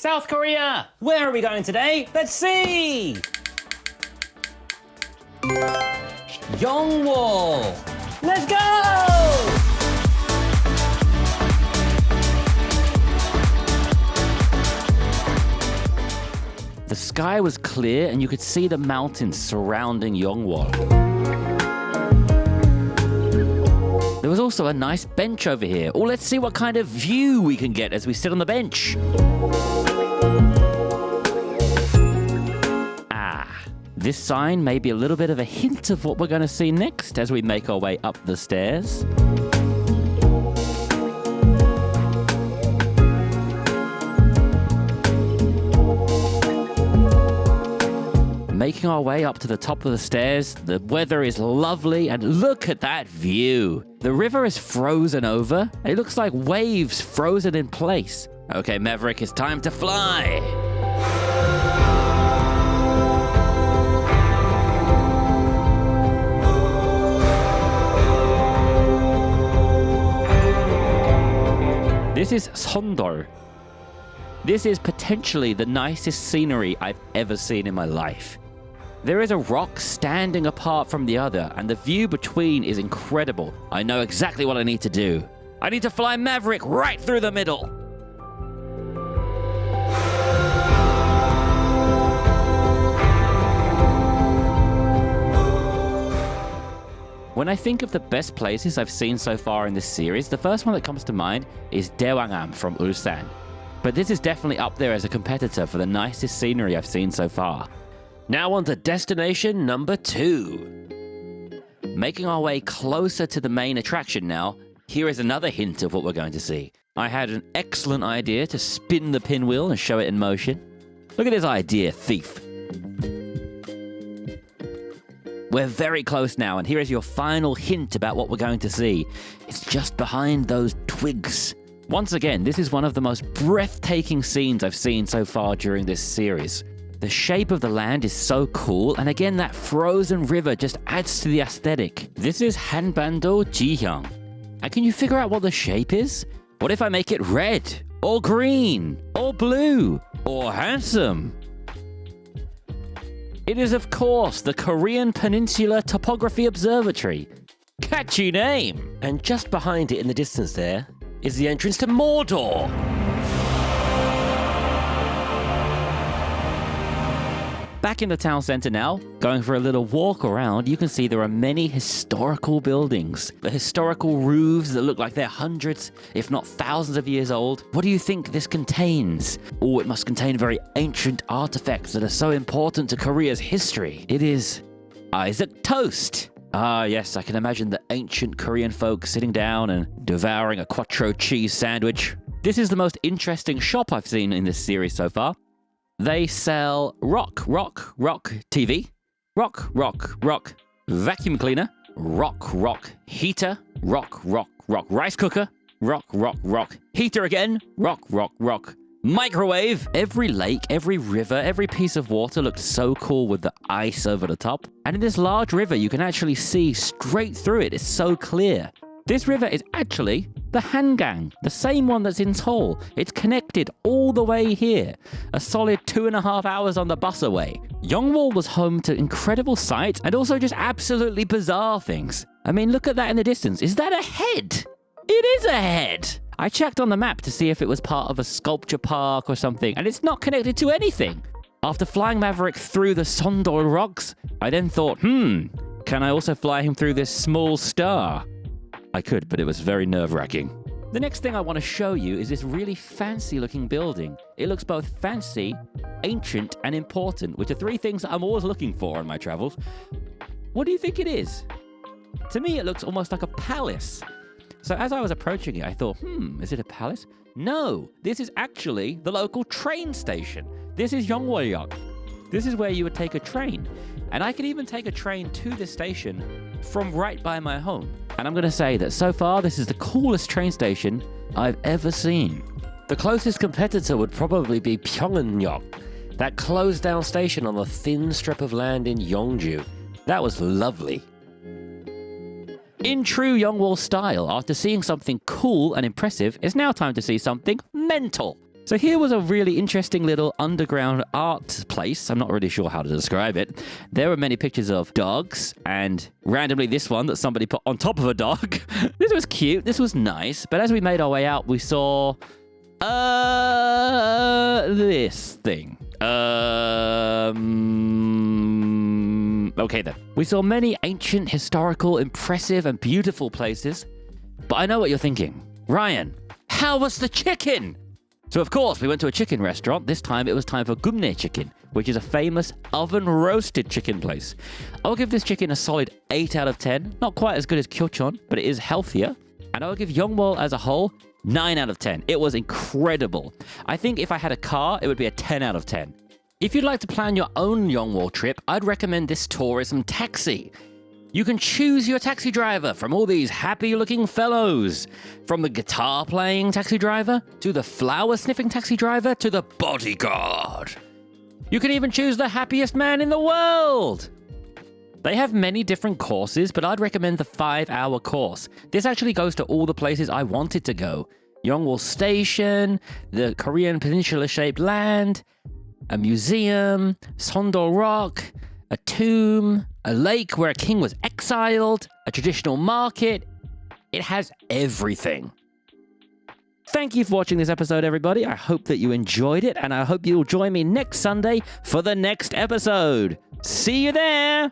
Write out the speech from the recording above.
South Korea! Where are we going today? Let's see! Yeongwol! Let's go! The sky was clear and you could see the mountains surrounding Yeongwol. There was also a nice bench over here. Oh, let's see what kind of view we can get as we sit on the bench. This sign may be a little bit of a hint of what we're going to see next as we make our way up the stairs. Making our way up to the top of the stairs, the weather is lovely and look at that view. The river is frozen over. It looks like waves frozen in place. Okay, Maverick, it's time to fly. This is Seondol. This is potentially the nicest scenery I've ever seen in my life. There is a rock standing apart from the other, and the view between is incredible. I know exactly what I need to do. I need to fly Maverick right through the middle. When I think of the best places I've seen so far in this series, the first one that comes to mind is Daewangam from Ulsan. But this is definitely up there as a competitor for the nicest scenery I've seen so far. Now on to destination number 2. Making our way closer to the main attraction now, here is another hint of what we're going to see. I had an excellent idea to spin the pinwheel and show it in motion. Look at this idea, thief. We're very close now, and here is your final hint about what we're going to see. It's just behind those twigs. Once again, this is one of the most breathtaking scenes I've seen so far during this series. The shape of the land is so cool, and again, that frozen river just adds to the aesthetic. This is Hanbando Jihyang. And can you figure out what the shape is? What if I make it red, or green, or blue, or handsome? It is, of course, the Korean Peninsula Topography Observatory. Catchy name! And just behind it in the distance there is the entrance to Mordor. Back in the town center now, going for a little walk around, you can see there are many historical buildings. The historical roofs that look like they're hundreds, if not thousands of years old. What do you think this contains? Oh, it must contain very ancient artifacts that are so important to Korea's history. It is Isaac Toast. Ah, yes, I can imagine the ancient Korean folk sitting down and devouring a quattro cheese sandwich. This is the most interesting shop I've seen in this series so far. They sell rock TV, rock vacuum cleaner, rock heater, rock rice cooker, rock heater again, rock microwave. Every lake, every river, every piece of water looked so cool with the ice over the top. And in this large river, you can actually see straight through it. It's so clear. This river is actually the Hangang, the same one that's in Seoul. It's connected all the way here, a solid 2.5 hours on the bus away. Yeongwol was home to incredible sights and also just absolutely bizarre things. I mean, look at that in the distance. Is that a head? It is a head! I checked on the map to see if it was part of a sculpture park or something, and it's not connected to anything. After flying Maverick through the Seondol rocks, I then thought, can I also fly him through this small star? I could, but it was very nerve-wracking. The next thing I want to show you is this really fancy-looking building. It looks both fancy, ancient, and important, which are 3 things that I'm always looking for on my travels. What do you think it is? To me, it looks almost like a palace. So as I was approaching it, I thought, is it a palace? No, this is actually the local train station. This is Yeongwol. This is where you would take a train. And I could even take a train to this station from right by my home. And I'm going to say that so far, this is the coolest train station I've ever seen. The closest competitor would probably be Pyeongwon, that closed down station on the thin strip of land in Yeongju. That was lovely. In true Yeongwol style, after seeing something cool and impressive, it's now time to see something mental. So here was a really interesting little underground art place. I'm not really sure how to describe it. There were many pictures of dogs, and randomly this one that somebody put on top of a dog. This was cute. This was nice. But as we made our way out, we saw this thing. Okay then. We saw many ancient, historical, impressive, and beautiful places. But I know what you're thinking. Ryan, how was the chicken? So of course, we went to a chicken restaurant. This time it was time for gumne chicken, which is a famous oven-roasted chicken place. I'll give this chicken a solid 8 out of 10. Not quite as good as Kyochon, but it is healthier. And I'll give Yeongwol as a whole 9 out of 10. It was incredible. I think if I had a car, it would be a 10 out of 10. If you'd like to plan your own Yeongwol trip, I'd recommend this tourism taxi. You can choose your taxi driver from all these happy-looking fellows. From the guitar-playing taxi driver, to the flower-sniffing taxi driver, to the bodyguard. You can even choose the happiest man in the world. They have many different courses, but I'd recommend the 5-hour course. This actually goes to all the places I wanted to go. Yeongwol Station, the Korean Peninsula-shaped land, a museum, Seondol Rock, a tomb, a lake where a king was exiled, a traditional market. It has everything. Thank you for watching this episode, everybody. I hope that you enjoyed it, and I hope you'll join me next Sunday for the next episode. See you there!